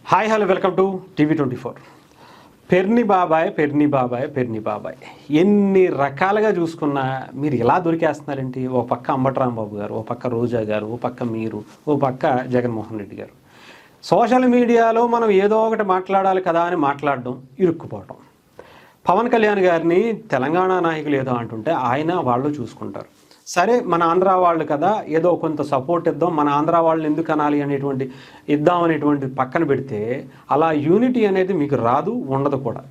Hi hello welcome to TV24. Perni బాబాయ్ ఎన్ని రకాలుగా చూసుకున్నా మీరు ఇలా దొరికేస్తున్నారేంటి? ఓ పక్క అంబటి రాంబాబు గారు, ఓ పక్క రోజా గారు, ఓ పక్క మీరు, ఓ పక్క జగన్మోహన్ రెడ్డి గారు. సోషల్ మీడియాలో మనం ఏదో ఒకటి మాట్లాడాలి కదా అని మాట్లాడడం, ఇరుక్కుపోవటం. పవన్ కళ్యాణ్ గారిని తెలంగాణ నాయకులు ఏదో అంటుంటే ఆయన వాళ్ళు చూసుకుంటారు. సరే మన ఆంధ్ర వాళ్ళు కదా, ఏదో కొంత సపోర్ట్ ఇద్దాం, మన ఆంధ్ర వాళ్ళు ఎందుకు అనాలి అనేటువంటి ఇద్దాం అనేటువంటి పక్కన పెడితే అలా యూనిటీ అనేది మీకు రాదు, ఉండదు కూడా.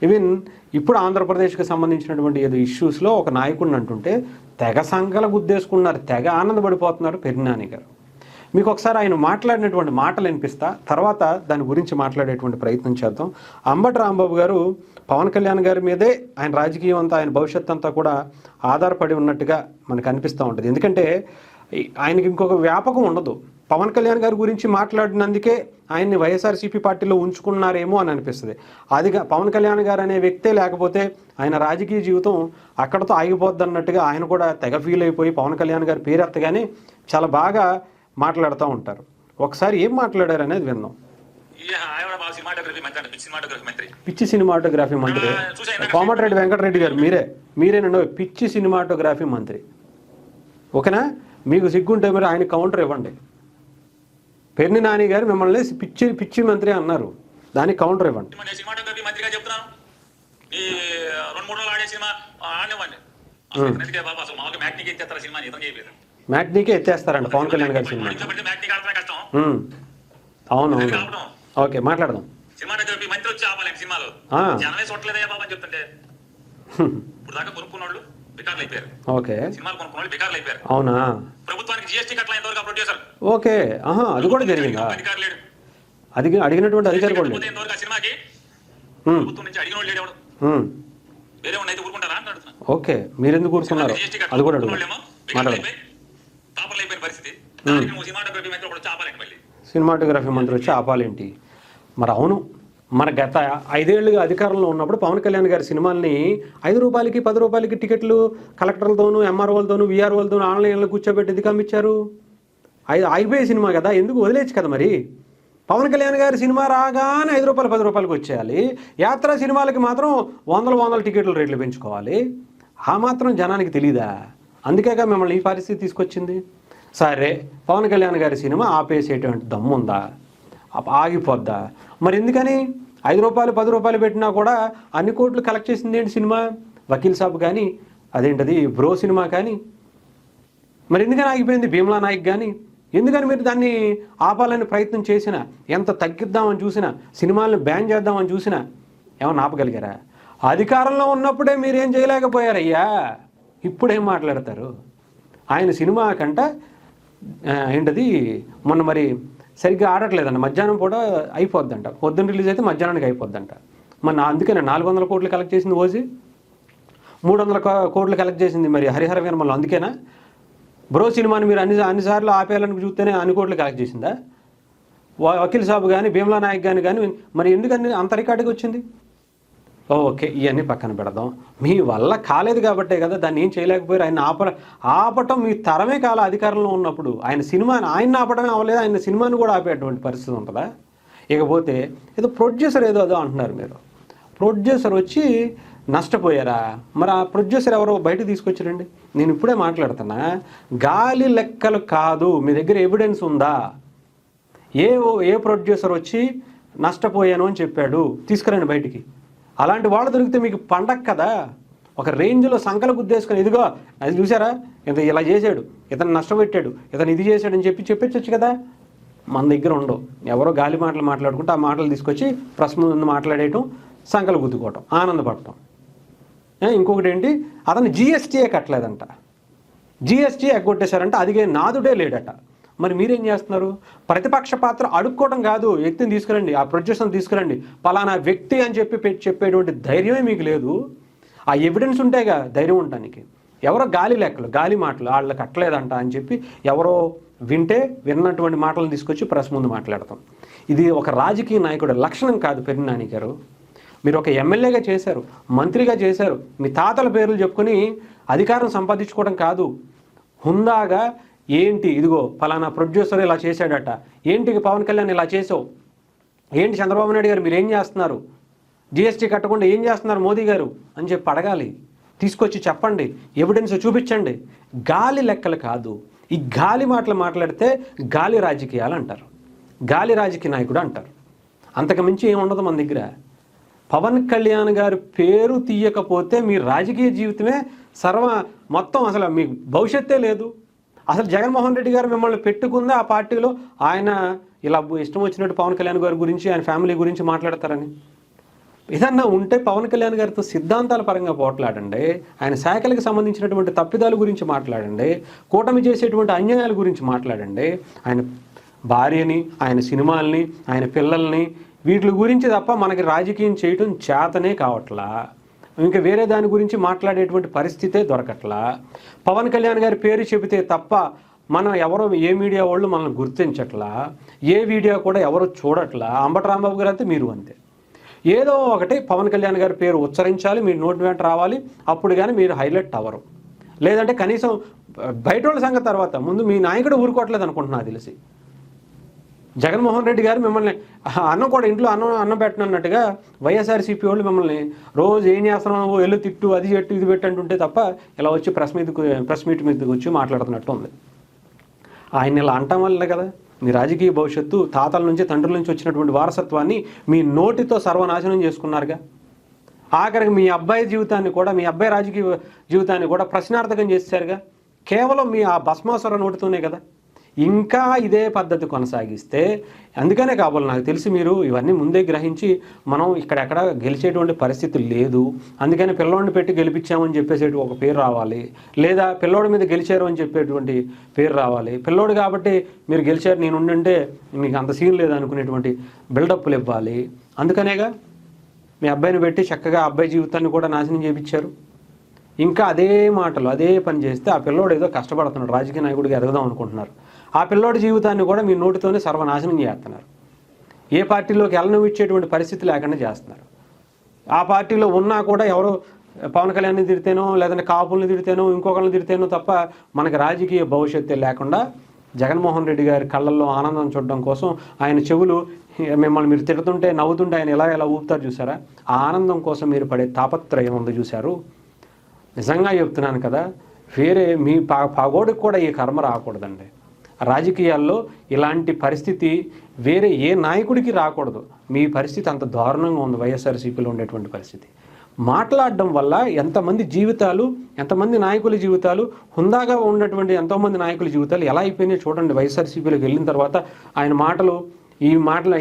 ఈవెన్ ఇప్పుడు ఆంధ్రప్రదేశ్కి సంబంధించినటువంటి ఏదో ఇష్యూస్లో ఒక నాయకుడిని అంటుంటే తెగ సంకల గుద్దేసుకున్నారు, తెగ ఆనందపడిపోతున్నారు పెర్నాని గారు. మీకు ఒకసారి ఆయన మాట్లాడినటువంటి మాటలు వినిపిస్తా, తర్వాత దాని గురించి మాట్లాడేటువంటి ప్రయత్నం చేద్దాం. అంబటి రాంబాబు గారు పవన్ కళ్యాణ్ గారి మీదే ఆయన రాజకీయం అంతా, ఆయన భవిష్యత్తు అంతా కూడా ఆధారపడి ఉన్నట్టుగా మనకు అనిపిస్తూ ఉంటుంది. ఎందుకంటే ఆయనకి ఇంకొక వ్యాపకం ఉండదు. పవన్ కళ్యాణ్ గారి గురించి మాట్లాడినందుకే ఆయన్ని వైఎస్ఆర్సీపీ పార్టీలో ఉంచుకున్నారేమో అని అనిపిస్తుంది. అదిగా పవన్ కళ్యాణ్ గారు అనే వ్యక్తే లేకపోతే ఆయన రాజకీయ జీవితం అక్కడతో ఆగిపోద్ది అన్నట్టుగా ఆయన కూడా తెగ ఫీల్ అయిపోయి పవన్ కళ్యాణ్ గారి పేరు ఎత్తగానే చాలా బాగా మాట్లాడుతూ ఉంటారు. ఒకసారి ఏం మాట్లాడారు అనేది విన్నాం. పిచ్చి సినిమాటోగ్రఫీ మంత్రి కోమటిరెడ్డి వెంకటరెడ్డి గారు మీరేనండి పిచ్చి సినిమాటోగ్రఫీ మంత్రి. ఓకేనా? మీకు సిగ్గుంటే మరి ఆయన కౌంటర్ ఇవ్వండి. పెర్ని నాని గారు మిమ్మల్ని పిచ్చి మంత్రి అన్నారు, దానికి కౌంటర్ ఇవ్వండి. మ్యాట్నీకే ఎత్తేస్తారంట పవన్ కళ్యాణ్ గారి సినిమా. అవునవును, ఓకే మాట్లాడదాం. ఓకే అవునా? ఓకే, అది కూడా జరిగిందా? అది అడిగినటువంటి అధికారి కూడా ఓకే, మీరెందుకు కూర్చున్నారు అది కూడా అడుగు మాట్లాడదాం. సినిమాటోగ్రఫీ మంత్రి వచ్చి ఆపాలేంటి? మరి అవును, మన గత 5 ఏళ్ళుగా అధికారంలో ఉన్నప్పుడు పవన్ కళ్యాణ్ గారి సినిమాల్ని 5 రూపాయలకి 10 రూపాయలకి టికెట్లు కలెక్టర్లతోనూ ఎంఆర్ఓలతోనూ వీఆర్ఓలతోనూ ఆన్లైన్లో కూర్చోబెట్టి ఎందుకు అమ్మించారు? ఆగిపోయే సినిమా కదా, ఎందుకు వదిలేచ్చు కదా. మరి పవన్ కళ్యాణ్ గారి సినిమా రాగానే 5 రూపాయలు 10 రూపాయలకి వచ్చేయాలి. యాత్రా సినిమాలకి మాత్రం 100 టికెట్ల రేట్లు పెంచుకోవాలి. ఆ మాత్రం జనానికి తెలీదా? అందుకేగా మిమ్మల్ని ఈ పరిస్థితి తీసుకొచ్చింది. సరే, పవన్ కళ్యాణ్ గారి సినిమా ఆపేసేటువంటి దమ్ముందా? ఆగిపోద్దా? మరి ఎందుకని 5 రూపాయలు 10 రూపాయలు పెట్టినా కూడా అన్ని కోట్లు కలెక్ట్ చేసింది ఏంటి సినిమా? వకీల్ సాబ్ కానీ, అదేంటది బ్రో సినిమా కానీ. మరి ఎందుకని ఆగిపోయింది భీమ్లా నాయక్ కానీ? ఎందుకని మీరు దాన్ని ఆపాలని ప్రయత్నం చేసినా, ఎంత తగ్గిద్దామని చూసినా, సినిమాలను బ్యాన్ చేద్దామని చూసినా ఏమన్నా ఆపగలిగారా? అధికారంలో ఉన్నప్పుడే మీరేం చేయలేకపోయారయ్యా, ఇప్పుడేం మాట్లాడతారు? ఆయన సినిమా కంట ఏంటది మొన్న మరి సరిగ్గా ఆడట్లేదంట, మధ్యాహ్నం పూట అయిపోద్దంట, పొద్దున్న రిలీజ్ అయితే మధ్యాహ్నానికి అయిపోద్దంట. మన అందుకనే 400 కోట్లు కలెక్ట్ చేసింది ఓజీ, 300 కోట్లు కలెక్ట్ చేసింది మరి హరిహర వీరమల్లో. అందుకేనా బ్రో సినిమాని మీరు అన్నిసార్లు ఆపేయాలని చూస్తేనే అన్ని కోట్లు కలెక్ట్ చేసిందా? వకీల్ సాబ్ కానీ భీమ్లా నాయక్ కానీ మరి ఎందుకని అంత రికార్డుకి వచ్చింది? ఓకే, ఇవన్నీ పక్కన పెడదాం. మీ వల్ల కాలేదు కాబట్టే కదా దాన్ని ఏం చేయలేకపోయారు. ఆయన ఆపటం మీ తరమే కాల అధికారంలో ఉన్నప్పుడు. ఆయన ఆపడమే అవ్వలేదు, ఆయన సినిమాని కూడా ఆపేటువంటి పరిస్థితి ఉంటుందా? ఇకపోతే ఏదో ప్రొడ్యూసర్ ఏదో అంటున్నారు మీరు. ప్రొడ్యూసర్ వచ్చి నష్టపోయారా? మరి ఆ ప్రొడ్యూసర్ ఎవరో బయటకు తీసుకొచ్చారండి. నేను ఇప్పుడే మాట్లాడుతున్నా, గాలి లెక్కలు కాదు, మీ దగ్గర ఎవిడెన్స్ ఉందా? ఏ ప్రొడ్యూసర్ వచ్చి నష్టపోయాను అని చెప్పాడు, తీసుకురండి బయటికి. అలాంటి వాళ్ళు దొరికితే మీకు పండగ కదా. ఒక రేంజ్లో సంకల గుద్దేసుకొని ఇదిగో అది చూసారా, ఇతను ఇలా చేశాడు, ఇతను నష్టపెట్టాడు, ఇతను ఇది చేశాడని చెప్పచ్చు కదా. మన దగ్గర ఉండవు. ఎవరో గాలి మాటలు మాట్లాడుకుంటే ఆ మాటలు తీసుకొచ్చి ప్రెస్ ముందు మాట్లాడేయటం, సంకల గుద్దుకోవటం, ఆనందపడటం. ఇంకొకటి ఏంటి, అతను జిఎస్టీ కట్టలేదంట, జిఎస్టీ ఎగ్గొట్టేశారంట, అదిగే నాదుడే లేడట. మరి మీరేం చేస్తున్నారు? ప్రతిపక్ష పాత్ర అడుక్కోవడం కాదు, వ్యక్తిని తీసుకురండి, ఆ ప్రొడ్యూసర్ని తీసుకురండి, పలానా వ్యక్తి అని చెప్పేటువంటి ధైర్యమే మీకు లేదు. ఆ ఎవిడెన్స్ ఉంటేగా ధైర్యం ఉండటానికి. ఎవరో గాలి మాటలు వాళ్ళకి కట్టలేదంట అని చెప్పి ఎవరో విన్నటువంటి మాటలను తీసుకొచ్చి ప్రెస్ ముందు మాట్లాడతాం. ఇది ఒక రాజకీయ నాయకుడి లక్షణం కాదు. పెర్ని నాని గారు, మీరు ఒక ఎమ్మెల్యేగా చేశారు, మంత్రిగా చేశారు, మీ తాతల పేర్లు చెప్పుకొని అధికారం సంపాదించుకోవడం కాదు. హుందాగా ఏంటి ఇదిగో ఫలానా ప్రొడ్యూసర్ ఇలా చేశాడట, ఏంటి పవన్ కళ్యాణ్ ఇలా చేసావు, ఏంటి చంద్రబాబు నాయుడు గారు మీరు ఏం చేస్తున్నారు, జిఎస్టీ కట్టకుండా ఏం చేస్తున్నారు మోదీ గారు అని చెప్పి అడగాలి. తీసుకొచ్చి చెప్పండి, ఎవిడెన్స్ చూపించండి. గాలి లెక్కలు కాదు. ఈ గాలి మాటలు మాట్లాడితే గాలి రాజకీయాలు అంటారు, గాలి రాజకీయ నాయకుడు అంటారు. అంతకు మించి ఏముండదు మన దగ్గర. పవన్ కళ్యాణ్ గారి పేరు తీయకపోతే మీ రాజకీయ జీవితమే మొత్తం అసలు మీ భవిష్యత్తే లేదు. అసలు జగన్మోహన్ రెడ్డి గారు మిమ్మల్ని పెట్టుకుందే ఆ పార్టీలో ఆయన ఇలా ఇష్టం వచ్చినట్టు పవన్ కళ్యాణ్ గారి గురించి ఆయన ఫ్యామిలీ గురించి మాట్లాడతారని. ఏదన్నా ఉంటే పవన్ కళ్యాణ్ గారితో సిద్ధాంతాల పరంగా పోట్లాడండి, ఆయన శాఖలకు సంబంధించినటువంటి తప్పిదాల గురించి మాట్లాడండి, కూటమి చేసేటువంటి అన్యాయాల గురించి మాట్లాడండి. ఆయన భార్యని, ఆయన సినిమాల్ని, ఆయన పిల్లల్ని, వీటి గురించి తప్ప మనకి రాజకీయం చేయటం చేతనే కావట్లా. ఇంకా వేరే దాని గురించి మాట్లాడేటువంటి పరిస్థితే దొరకట్లా. పవన్ కళ్యాణ్ గారి పేరు చెబితే తప్ప మనం ఎవరో ఏ మీడియా వాళ్ళు మనల్ని గుర్తించట్లా, ఏ వీడియో కూడా ఎవరు చూడట్లా. అంబటి రాంబాబు గారు అంతే, మీరు అంతే. ఏదో ఒకటి పవన్ కళ్యాణ్ గారి పేరు ఉచ్చరించాలి, మీరు నోటి వెంట రావాలి, అప్పుడు కానీ మీరు హైలైట్ అవ్వరు. లేదంటే కనీసం బయట వాళ్ళ సంగతి తర్వాత, ముందు మీ నాయకుడు ఊరుకోవట్లేదు అనుకుంటున్నా తెలిసి. జగన్మోహన్ రెడ్డి గారు మిమ్మల్ని అన్నం కూడా ఇంట్లో అన్నం పెట్టనన్నట్టుగా వైఎస్ఆర్సీపీ వాళ్ళు మిమ్మల్ని రోజు ఏం చేస్తున్నావు, ఎల్లు తిట్టు, అది చెట్టు, ఇది పెట్టు అంటుంటే తప్ప ఇలా వచ్చి ప్రెస్ మీట్ మీదకి వచ్చి మాట్లాడుతున్నట్టు ఉంది. ఆయన ఇలా అంటం వల్ల కదా మీ రాజకీయ భవిష్యత్తు, తాతల నుంచి తండ్రుల నుంచి వచ్చినటువంటి వారసత్వాన్ని మీ నోటితో సర్వనాశనం చేసుకున్నారుగా. ఆఖరికి మీ అబ్బాయి జీవితాన్ని కూడా, మీ అబ్బాయి రాజకీయ జీవితాన్ని కూడా ప్రశ్నార్థకం చేశారుగా, కేవలం మీ ఆ భస్మాసుర నోటితోనే కదా. ఇంకా ఇదే పద్ధతి కొనసాగిస్తే, అందుకనే కాబోలు నాకు తెలిసి మీరు ఇవన్నీ ముందే గ్రహించి మనం ఇక్కడెక్కడ గెలిచేటువంటి పరిస్థితి లేదు, అందుకని పిల్లోడిని పెట్టి గెలిపించామని చెప్పేసి ఒక పేరు రావాలి, లేదా పిల్లోడి మీద గెలిచారు అని చెప్పేటువంటి పేరు రావాలి. పిల్లోడు కాబట్టి మీరు గెలిచారు, నేను ఉండంటే మీకు అంత సీన్ లేదు అనుకునేటువంటి బిల్డప్లు ఇవ్వాలి. అందుకనేగా మీ అబ్బాయిని పెట్టి చక్కగా అబ్బాయి జీవితాన్ని కూడా నాశనం చేయించారు. ఇంకా అదే మాటలు అదే పని చేస్తే ఆ పిల్లోడు ఏదో కష్టపడుతున్నాడు, రాజకీయ నాయకుడిగా ఎదగదాం అనుకుంటున్నారు, ఆ పిల్లోడి జీవితాన్ని కూడా మీ నోటితోనే సర్వనాశనం చేస్తున్నారు. ఏ పార్టీలోకి వెళ్ళనిచ్చేటువంటి పరిస్థితి లేకుండా చేస్తున్నారు. ఆ పార్టీలో ఉన్నా కూడా ఎవరో పవన్ కళ్యాణ్ని తిడితేనో, లేదంటే కాపుల్ని తిడితేనో, ఇంకొకరిని తిడితేనో తప్ప మనకి రాజకీయ భవిష్యత్తు లేకుండా జగన్మోహన్ రెడ్డి గారి కళ్ళల్లో ఆనందం చూడడం కోసం ఆయన చెవులు మిమ్మల్ని మీరు తిడుతుంటే నవ్వుతుంటే ఆయన ఎలా ఊపుతారు చూసారా, ఆ ఆనందం కోసం మీరు పడే తాపత్రయం ఉంది చూశారు. నిజంగా చెప్తున్నాను కదా, వేరే మీ పగోడికి కూడా ఈ కర్మ రాకూడదండి. రాజకీయాల్లో ఇలాంటి పరిస్థితి వేరే ఏ నాయకుడికి రాకూడదు. మీ పరిస్థితి అంత దారుణంగా ఉంది వైఎస్ఆర్సీపీలో ఉండేటువంటి పరిస్థితి. మాట్లాడడం వల్ల ఎంతమంది జీవితాలు, ఎంతమంది నాయకుల జీవితాలు, హుందాగా ఉన్నటువంటి ఎంతోమంది నాయకుల జీవితాలు ఎలా అయిపోయినాయో చూడండి. వైఎస్ఆర్సీపీలోకి వెళ్ళిన తర్వాత ఆయన మాటలు,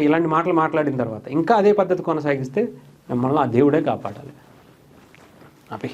ఇలాంటి మాటలు మాట్లాడిన తర్వాత ఇంకా అదే పద్ధతి కొనసాగిస్తే మిమ్మల్ని ఆ దేవుడే కాపాడాలి. అపి